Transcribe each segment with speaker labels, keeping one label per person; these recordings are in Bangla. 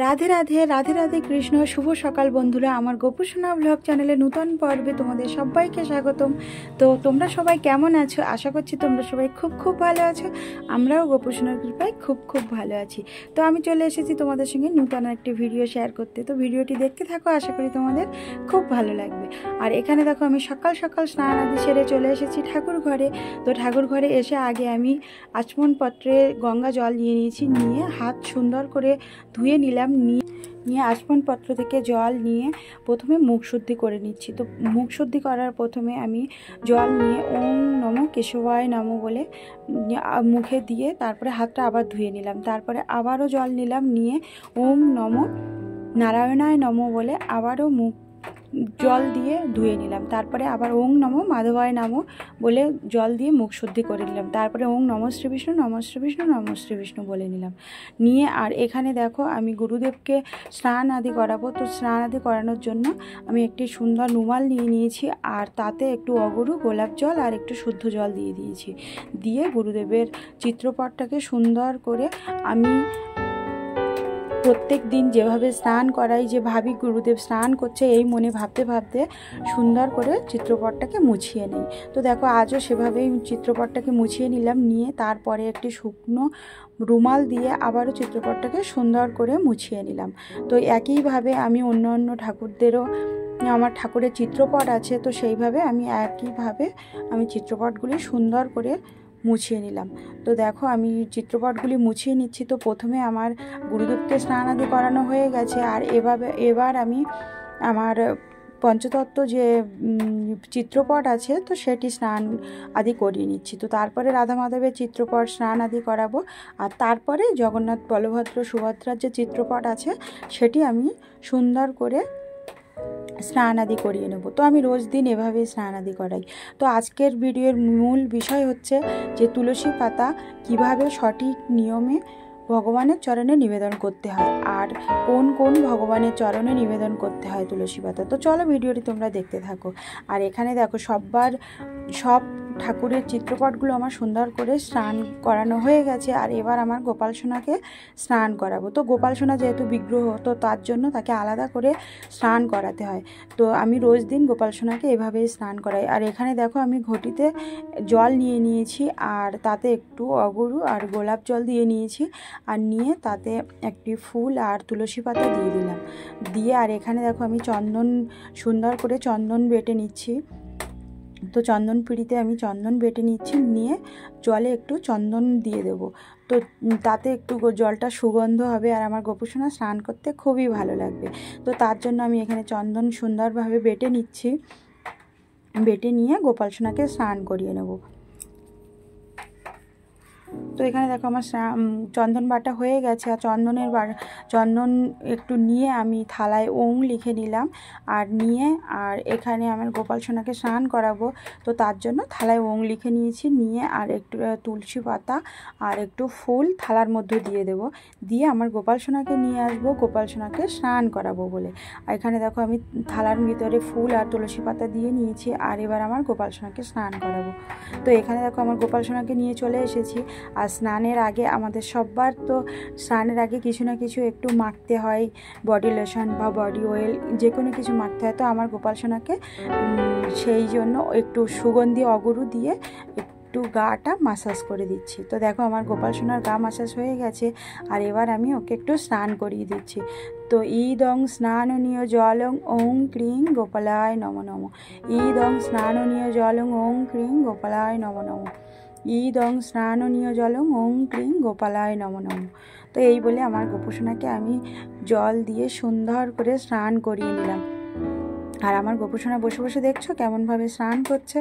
Speaker 1: রাধে রাধে রাধে রাধে কৃষ্ণ। শুভ সকাল বন্ধুরা, আমার গোপুসোনা ব্লগ চ্যানেলে নতুন পর্বে তোমাদের সবাইকে স্বাগতম। তো তোমরা সবাই কেমন আছো? আশা করছি তোমরা সবাই খুব খুব ভালো আছো। আমরাও গোপুসোনার কৃপায় খুব খুব ভালো আছি। তো আমি চলে এসেছি তোমাদের সঙ্গে নতুন একটি ভিডিও শেয়ার করতে। তো ভিডিওটি দেখতে থাকো, আশা করি তোমাদের খুব ভালো লাগবে। আর এখানে দেখো আমি সকাল সকাল স্নান আদি সেরে চলে এসেছি ঠাকুর ঘরে। তো ঠাকুর ঘরে এসে আগে আমি আচমন পত্রে গঙ্গা জল নিয়ে নিয়েছি, নিয়ে হাত সুন্দর করে ধুয়ে নিলাম। নিয়ে আচমন পত্র থেকে জল নিয়ে প্রথমে মুখ শুদ্ধি করে নিচ্ছি। তো মুখ শুদ্ধি করার প্রথমে আমি জল নিয়ে ওম নমো কেশবায় নমো বলে মুখে দিয়ে তারপরে হাতটা আবার ধুয়ে নিলাম। তারপরে আবারও জল নিলাম, নিয়ে ওম নমো নারায়ণায় নমো বলে আবারও মুখ জল দিয়ে ধুয়ে নিলাম। তারপরে আবার ওং নমো মাধবায় নমো বলে জল দিয়ে মুখ শুদ্ধি করে নিলাম। তারপরে ওং নমঃ শ্রী বিষ্ণু নমঃ শ্রী বিষ্ণু নমঃ শ্রী বিষ্ণু বলে নিলাম। নিয়ে আর এখানে দেখো আমি গুরুদেবকে স্নান আদি করাবো। তো স্নান আদি করানোর জন্য আমি একটি সুন্দর রুমাল নিয়ে নিয়েছি, আর তাতে একটু অগরু গোলাপ জল আর একটু শুদ্ধ জল দিয়ে দিয়েছি। দিয়ে গুরুদেবের চিত্রপটটাকে সুন্দর করে আমি প্রত্যেক দিন যেভাবে স্নান করাই, যে ভাবি গুরুদেব স্নান করছে এই মনে ভাবতে ভাবতে সুন্দর করে চিত্রপটটাকে মুছিয়ে নিই। তো দেখো আজও সেভাবেই চিত্রপটটাকে মুছিয়ে নিলাম। নিয়ে তারপরে একটি শুকনো রুমাল দিয়ে আবারও চিত্রপটটাকে সুন্দর করে মুছিয়ে নিলাম। তো একইভাবে আমি অন্য অন্য ঠাকুরদেরও, আমার ঠাকুরের চিত্রপট আছে, তো সেইভাবে আমি একইভাবে আমি চিত্রপটগুলি সুন্দর করে মুছিয়ে নিলাম। তো দেখো আমি চিত্রপটগুলি মুছিয়ে নিচ্ছি। তো প্রথমে আমার গুরুদেবকে স্নান আদি করানো হয়ে গেছে, আর এবার আমি আমার পঞ্চতত্ত্ব যে চিত্রপট আছে তো সেটি স্নান আদি করিয়ে নিচ্ছি। তো তারপরে রাধা মাধবের চিত্রপট স্নান আদি করাবো, আর তারপরে জগন্নাথ বলভদ্র সুভদ্রার যে চিত্রপট আছে সেটি আমি সুন্দর করে স্নান আদি করিয়ে নেব। তো আমি রোজ দিন এভাবেই স্নান আদি করাই। তো আজকের ভিডিওর মূল বিষয় হচ্ছে যে তুলসী পাতা কিভাবে সঠিক নিয়মে ভগবানের চরণে নিবেদন করতে হয়, আর কোন কোন ভগবানের চরণে নিবেদন করতে হয় তুলসী পাতা। তো চলো ভিডিওটি তোমরা দেখতে থাকো। আর এখানে দেখো সব ঠাকুরের চিত্রপটগুলো আমার সুন্দর করে স্নান করানো হয়ে গেছে, আর এবার আমার গোপাল সোনাকে স্নান করাবো। তো গোপাল সোনা যেহেতু বিগ্রহ, তো তার জন্য তাকে আলাদা করে স্নান করাতে হয়। তো আমি রোজ দিন গোপাল সোনাকে এভাবেই স্নান করাই। আর এখানে দেখো আমি ঘটিতে জল নিয়ে নিয়েছি, আর তাতে একটু অগরু আর গোলাপ জল দিয়ে নিয়েছি, আর নিয়ে তাতে একটি ফুল আর তুলসী পাতা দিয়ে দিলাম। দিয়ে আর এখানে দেখো আমি সুন্দর করে চন্দন বেটে নিচ্ছি। তো চন্দন পিঁড়িতে আমি চন্দন বেটে নিচ্ছি, নিয়ে জলে একটু চন্দন দিয়ে দেবো। তো তাতে একটু জলটা সুগন্ধ হবে, আর আমার গোপুসোনা স্নান করতে খুবই ভালো লাগবে। তো তার জন্য আমি এখানে চন্দন সুন্দরভাবে বেটে নিচ্ছি। বেটে নিয়ে গোপাল সোনাকে স্নান করিয়ে নেব। তো এখানে দেখো আমার চন্দন বাটা হয়ে গেছে, আর চন্দন একটু নিয়ে আমি থালায় ওং লিখে নিলাম। আর এখানে আমার গোপাল সোনাকে স্নান করাবো, তো তার জন্য থালায় ওং লিখে নিয়েছি। নিয়ে আর একটু তুলসী পাতা আর একটু ফুল থালার মধ্যে দিয়ে দেব। দিয়ে আমার গোপাল সোনাকে নিয়ে আসবো গোপাল সোনাকে স্নান করাবো বলে। আর এখানে দেখো আমি থালার ভিতরে ফুল আর তুলসী পাতা দিয়ে নিয়েছি, আর এবার আমার গোপাল সোনাকে স্নান করাবো। তো এখানে দেখো আমার গোপাল সোনাকে নিয়ে চলে এসেছি। আর স্নানের আগে আমাদের সবার তো স্নানের আগে কিছু না কিছু একটু মাখতে হয়, বডি লোশন বা বডি অয়েল যে কোনো কিছু মাখতে হয়। তো আমার গোপাল সোনাকে সেই জন্য একটু সুগন্ধি অগরু দিয়ে একটু গাটা মাসাজ করে দিচ্ছি। তো দেখো আমার গোপাল সোনার গা মাসাজ হয়ে গেছে, আর এবার আমি ওকে একটু স্নান করিয়ে দিচ্ছি। তো ইদং স্নাননীয় জলং ওং ক্রিং গোপালায় নমো নমঃ। ইদং স্নাননীয় জলং ওং ক্রিং গোপালায় নমো নমঃ। ইদং স্নাননীয় জলং ওং ক্রিং গোপালায় নমো নমঃ। তো এই বলে আমার গোপুসোনাকে আমি জল দিয়ে সুন্দর করে স্নান করিয়ে নিলাম। আর আমার গোপুসোনা বসে বসে দেখছো কেমনভাবে স্নান করছে।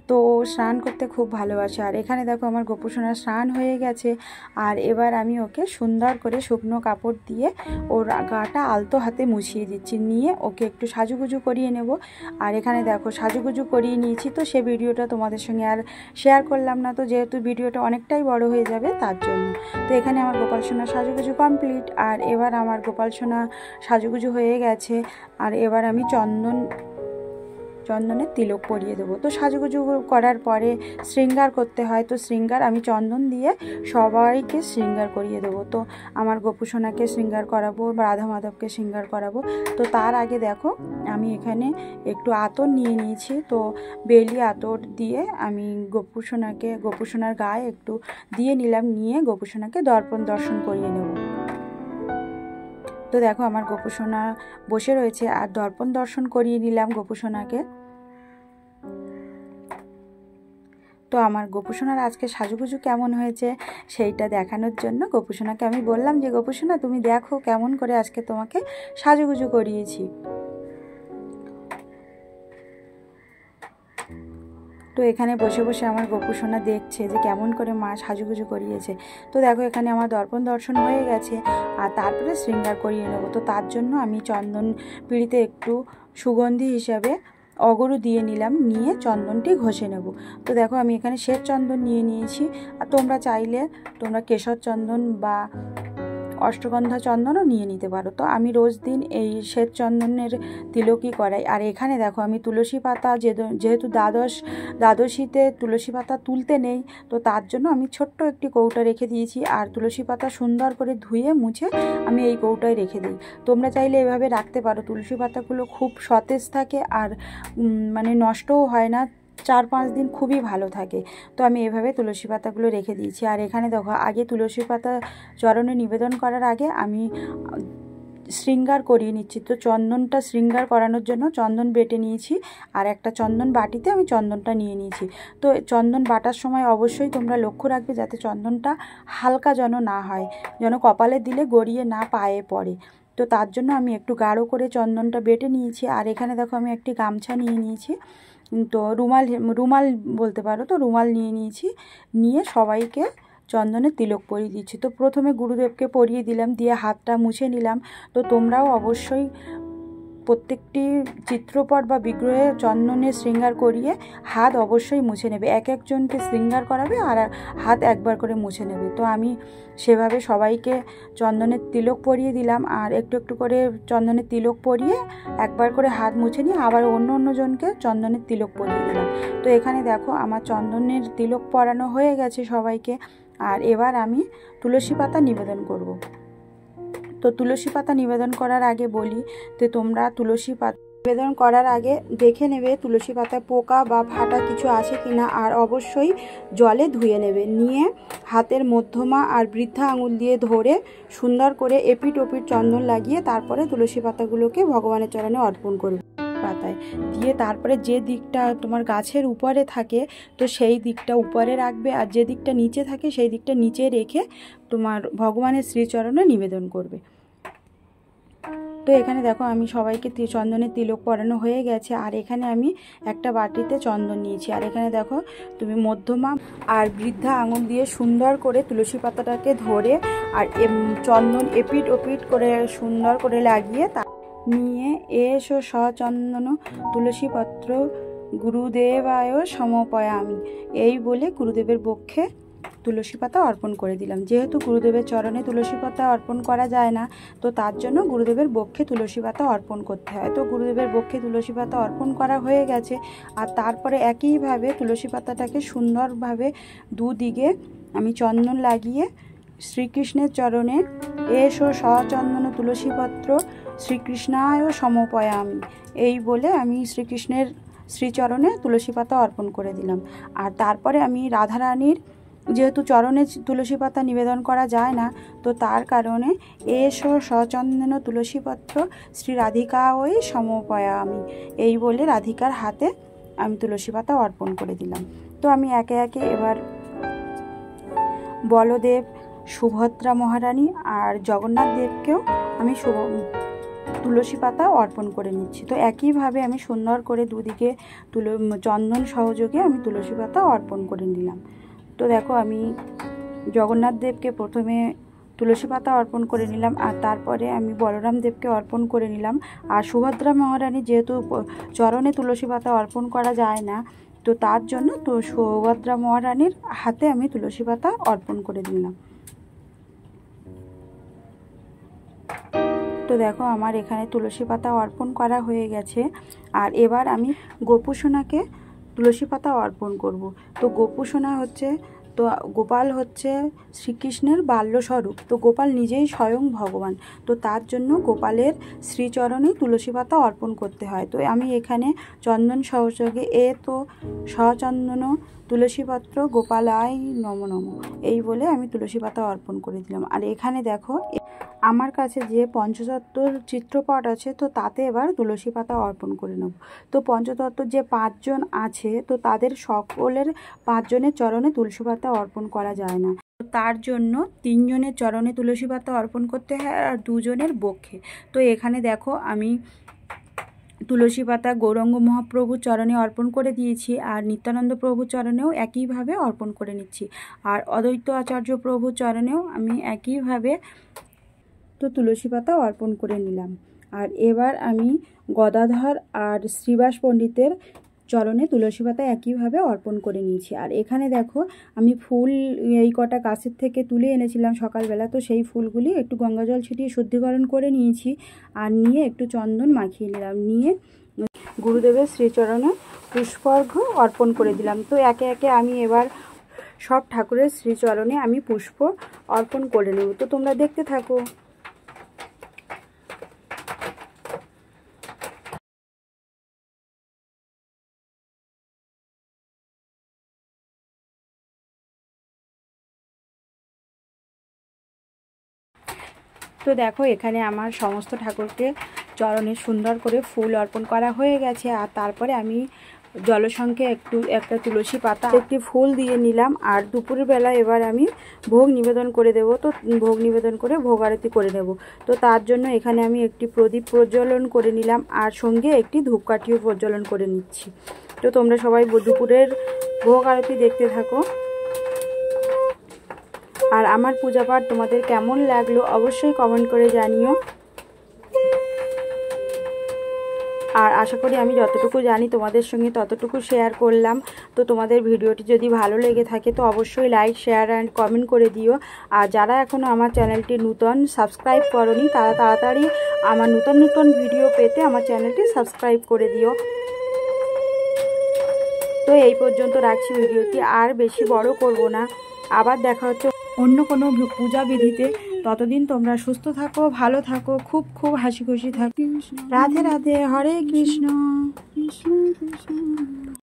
Speaker 1: তো স্নান করতে খুব ভালোবাসে। আর এখানে দেখো আমার গোপুসোনা স্নান হয়ে গেছে, আর এবার আমি ওকে সুন্দর করে শুকনো কাপড় দিয়ে ওর গাটা আলতো হাতে মুছিয়ে দিচ্ছি। নিয়ে ওকে একটু সাজুগুজু করিয়ে নেব। আর এখানে দেখো সাজুগুজু করিয়ে নিয়েছি। তো সে ভিডিওটা তোমাদের সঙ্গে আর শেয়ার করলাম না, তো যেহেতু ভিডিওটা অনেকটাই বড় হয়ে যাবে তার জন্য। তো এখানে আমার গোপাল সোনা সাজুগুজু কমপ্লিট। আর এবার আমার গোপাল সোনা সাজুগুজু হয়ে গেছে, আর এবার আমি চন্দনের তিলক পরিয়ে দেবো। তো সাজুগুজু করার পরে শৃঙ্গার করতে হয়, তো শৃঙ্গার আমি চন্দন দিয়ে সবাইকে শৃঙ্গার করিয়ে দেবো। তো আমার গোপুসোনাকে শৃঙ্গার করাবো, রাধা মাধবকে শৃঙ্গার করাবো। তো তার আগে দেখো আমি এখানে একটু আতর নিয়ে নিয়েছি, তো বেলি আতর দিয়ে আমি গোপুসোনার গায়ে একটু দিয়ে নিলাম, নিয়ে গোপুসোনাকে দর্শন করিয়ে নেব। তো দেখো আমার গোপুসোনা বসে রয়েছে আর দর্শন করিয়ে নিলাম গোপুসোনাকে। তো আমার গোপুসোনার আজকে সাজুগুজু কেমন হয়েছে সেইটা দেখানোর জন্য গোপুসোনাকে আমি বললাম যে গোপুসোনা তুমি দেখো কেমন করে আজকে তোমাকে সাজুগুজু করিয়েছি। তো এখানে বসে বসে আমার গোপুসোনা দেখছে যে কেমন করে মা সাজুগুজু করিয়েছে। তো দেখো এখানে আমার দর্শন হয়ে গেছে আর তারপরে শৃঙ্গার করিয়ে নেবো। তো তার জন্য আমি চন্দন পিঁড়িতে একটু সুগন্ধি হিসাবে অগরু দিয়ে নিলাম, নিয়ে চন্দনটি ঘষে নেব। তো দেখো আমি এখানে শ্বেত চন্দন নিয়ে নিয়েছি, আর তোমরা চাইলে কেশর চন্দন বা অষ্টগন্ধা চন্দনও নিয়ে নিতে পারো। তো আমি রোজ দিন এই শ্বেত চন্দনের তিলকই করাই। আর এখানে দেখো আমি তুলসী পাতা, যেহেতু দ্বাদশীতে তুলসী পাতা তুলতে নেই, তো তার জন্য আমি ছোট্ট একটি কৌটা রেখে দিয়েছি। আর তুলসী পাতা সুন্দর করে ধুয়ে মুছে আমি এই কৌটায় রেখে দিই। তোমরা চাইলে এভাবে রাখতে পারো, তুলসী পাতাগুলো খুব সতেজ থাকে আর মানে নষ্টও হয় না, 4-5 দিন খুবই ভালো থাকে। তো আমি এভাবে তুলসী পাতাগুলো রেখে দিয়েছি। আর এখানে দেখো আগে তুলসী পাতা চরণে নিবেদন করার আগে আমি শৃঙ্গার করিয়ে নিচ্ছি। তো চন্দনটা শৃঙ্গার করানোর জন্য চন্দন বেটে নিয়েছি, আর একটা চন্দন বাটিতে আমি চন্দনটা নিয়ে নিয়েছি। তো চন্দন বাটার সময় অবশ্যই তোমরা লক্ষ্য রাখবে যাতে চন্দনটা হালকা যেন না হয়, যেন কপালে দিলে গড়িয়ে না পায়ে পড়ে। তো তার জন্য আমি একটু গাঢ় করে চন্দনটা বেটে নিয়েছি। আর এখানে দেখো আমি একটি গামছা নিয়ে নিয়েছি, তো রুমাল বলতে পারো, তো রুমাল নিয়ে নিয়েছি, নিয়ে সবাইকে চন্দনের তিলক পরিয়ে দিচ্ছি। তো প্রথমে গুরুদেবকে পরিয়ে দিলাম, দিয়ে হাতটা মুছে নিলাম। তো তোমরাও অবশ্যই প্রত্যেকটি চিত্রপট বা বিগ্রহে চন্দনের শৃঙ্গার করিয়ে হাত অবশ্যই মুছে নেবে। একজনকে শৃঙ্গার করাবে আর হাত একবার করে মুছে নেবে। তো আমি সেভাবে সবাইকে চন্দনের তিলক পরিয়ে দিলাম, আর একটু একটু করে চন্দনের তিলক পরিয়ে একবার করে হাত মুছে নিয়ে আবার অন্য জনকে চন্দনের তিলক পরিয়ে দিলাম। তো এখানে দেখো আমার চন্দনের তিলক পরানো হয়ে গেছে সবাইকে। আর এবার আমি তুলসী পাতা নিবেদন করব। তো তুলসী পাতা নিবেদন করার আগে বলি, তো তোমরা তুলসী পাতা নিবেদন করার আগে দেখে নেবে তুলসী পাতায় পোকা বা ফাটা কিছু আছে কিনা, আর অবশ্যই জলে ধুয়ে নেবে। নিয়ে হাতের মধ্যমা আর বৃদ্ধা আঙুল দিয়ে ধরে সুন্দর করে এপিট ওপিট চন্দন লাগিয়ে তারপরে তুলসী পাতাগুলোকে ভগবানের চরণে অর্পণ করবে। পাতায় দিয়ে তারপরে যে দিকটা তোমার গাছের উপরে থাকে তো সেই দিকটা উপরে রাখবে, আর যে দিকটা নিচে থাকে সেই দিকটা নিচে রেখে তোমার ভগবানের শ্রীচরণে নিবেদন করবে। তো এখানে দেখো আমি সবাইকে চন্দনের তিলক পরানো হয়ে গেছে। আর এখানে আমি একটা বাটিতে চন্দন নিয়েছি, আর এখানে দেখো তুমি মধ্যমা আর বৃদ্ধা আঙুল দিয়ে সুন্দর করে তুলসী পাতাটাকে ধরে আর চন্দন এপিট ওপিট করে সুন্দর করে লাগিয়ে নিয়ে এসো সচন্দন তুলসী পত্র গুরুদেবায় সমপয়ামি, এই বলে গুরুদেবের বক্ষে তুলসী পাতা অর্পণ করে দিলাম। যেহেতু গুরুদেবের চরণে তুলসী পাতা অর্পণ করা যায় না, তো তার জন্য গুরুদেবের বক্ষে তুলসী পাতা অর্পণ করতে হয়। তো গুরুদেবের বক্ষে তুলসী পাতা অর্পণ করা হয়ে গেছে। আর তারপরে একইভাবে তুলসী পাতাটাকে সুন্দরভাবে দুদিকে আমি চন্দন লাগিয়ে শ্রীকৃষ্ণের চরণে এসো সচন্দন তুলসীপত্র শ্রীকৃষ্ণায় সমপয়ামি, এই বলে আমি শ্রীকৃষ্ণের শ্রীচরণে তুলসী পাতা অর্পণ করে দিলাম। আর তারপরে আমি রাধারানীর, যেহেতু চরণে তুলসী পাতা নিবেদন করা যায় না, তো তার কারণে এসো সচন্দন তুলসীপত্র শ্রী রাধিকায় সমপয়ামি, এই বলে রাধিকার হাতে আমি তুলসী পাতা অর্পণ করে দিলাম। তো আমি একে একে এবার বলদেব, সুভদ্রা মহারানী আর জগন্নাথ দেবকেও আমি তুলসী পাতা অর্পণ করে নিচ্ছি। তো একইভাবে আমি সুন্দর করে দুদিকে চন্দন সহযোগে আমি তুলসী পাতা অর্পণ করে নিলাম। তো দেখো আমি জগন্নাথ দেবকে প্রথমে তুলসী পাতা অর্পণ করে নিলাম, আর তারপরে আমি বলরাম দেবকে অর্পণ করে নিলাম। আর সুভদ্রা মহারানী যেহেতু চরণে তুলসী পাতা অর্পণ করা যায় না, তো তার জন্য তো সুভদ্রা মহারানীর হাতে আমি তুলসী পাতা অর্পণ করে দিলাম। তো দেখো আমার এখানে তুলসী পাতা অর্পণ করা হয়ে গেছে। আর এবার আমি গোপুসোনাকে তুলসী পাতা অর্পণ করব। তো গোপুসোনা হচ্ছে, তো গোপাল হচ্ছে শ্রীকৃষ্ণের বাল্যস্বরূপ। তো গোপাল নিজেই স্বয়ং ভগবান, তো তার জন্য গোপালের শ্রীচরণে তুলসী পাতা অর্পণ করতে হয়। তো আমি এখানে চন্দন সহযোগে তো সচন্দন তুলসীপত্র গোপালায় নম নম এই বলে আমি তুলসী পাতা অর্পণ করে দিলাম। আর এখানে দেখো আমার কাছে যে পঞ্চতত্ত্বর চিত্রপট আছে, তো তাতে এবার তুলসী পাতা অর্পণ করে নেব। তো পঞ্চতত্ত্বর যে 5 জন আছে, তো তাদের সকলের 5 জনের চরণে তুলসী পাতা অর্পণ করা যায় না। তো তার জন্য 3 জনের চরণে তুলসী পাতা অর্পণ করতে হয় আর 2 জনের বক্ষে। তো এখানে দেখো আমি তুলসী পাতা গৌরাঙ্গ মহাপ্রভুর চরণে অর্পণ করে দিয়েছি, আর নিত্যানন্দ প্রভুর চরণেও একইভাবে অর্পণ করে নিচ্ছি, আর অদ্বৈত আচার্য প্রভুর চরণেও আমি একইভাবে তো তুলসী পাতা অর্পণ করে নিলাম। আর এবার আমি গদাধর আর শ্রীবাস পণ্ডিতের চরণে তুলসী পাতা একইভাবে অর্পণ করে নিয়েছি। আর এখানে দেখো আমি ফুল এই কটা গাছের থেকে তুলে এনেছিলাম সকালবেলা, তো সেই ফুলগুলি একটু গঙ্গাজল ছিটিয়ে শুদ্ধিকরণ করে নিয়েছি, আর নিয়ে একটু চন্দন মাখিয়ে নিলাম, নিয়ে গুরুদেবের শ্রীচরণে পুষ্পার্ঘ অর্পণ করে দিলাম। তো একে একে আমি এবার সব ঠাকুরের শ্রীচরণে আমি পুষ্প অর্পণ করে নেব। তো তোমরা দেখতে থাকো। তো দেখো এখানে আমার সমস্ত ঠাকুরকে চরণে সুন্দর করে ফুল অর্পণ করা হয়ে গেছে। আর তারপরে আমি জলসংখ্যে একটা তুলসী পাতা একটি ফুল দিয়ে নিলাম। আর দুপুরের বেলা এবার আমি ভোগ নিবেদন করে দেব। তো ভোগ নিবেদন করে ভোগ আরতি করে নেব। তো তার জন্য এখানে আমি একটি প্রদীপ প্রজ্বলন করে নিলাম, আর সঙ্গে একটি ধূপকাঠিও প্রজ্বলন করে নিচ্ছি। তো তোমরা সবাই দুপুরের ভোগ আরতি দেখতে থাকো। আর আমার পূজা পাঠ তোমাদের কেমন লাগলো অবশ্যই কমেন্ট করে জানিও। আর আশা করি আমি যতটুকু জানি তোমাদের সঙ্গে ততটুকু শেয়ার করলাম। তো তোমাদের ভিডিওটি যদি ভালো লেগে থাকে তো অবশ্যই লাইক, শেয়ার অ্যান্ড কমেন্ট করে দিও। আর যারা এখনও আমার চ্যানেলটি নূতন সাবস্ক্রাইব করনি, তারা তাড়াতাড়ি আমার নূতন নূতন ভিডিও পেতে আমার চ্যানেলটি সাবস্ক্রাইব করে দিও। তো এই পর্যন্ত রাখছি ভিডিওটি, আর বেশি বড় করব না। আবার দেখা হচ্ছে অন্য কোনো পূজা বিধিতে। ততদিন তোমরা সুস্থ থাকো, ভালো থাকো, খুব খুব হাসি খুশি থাকো। রাধে রাধে, হরে কৃষ্ণ কৃষ্ণ কৃষ্ণ।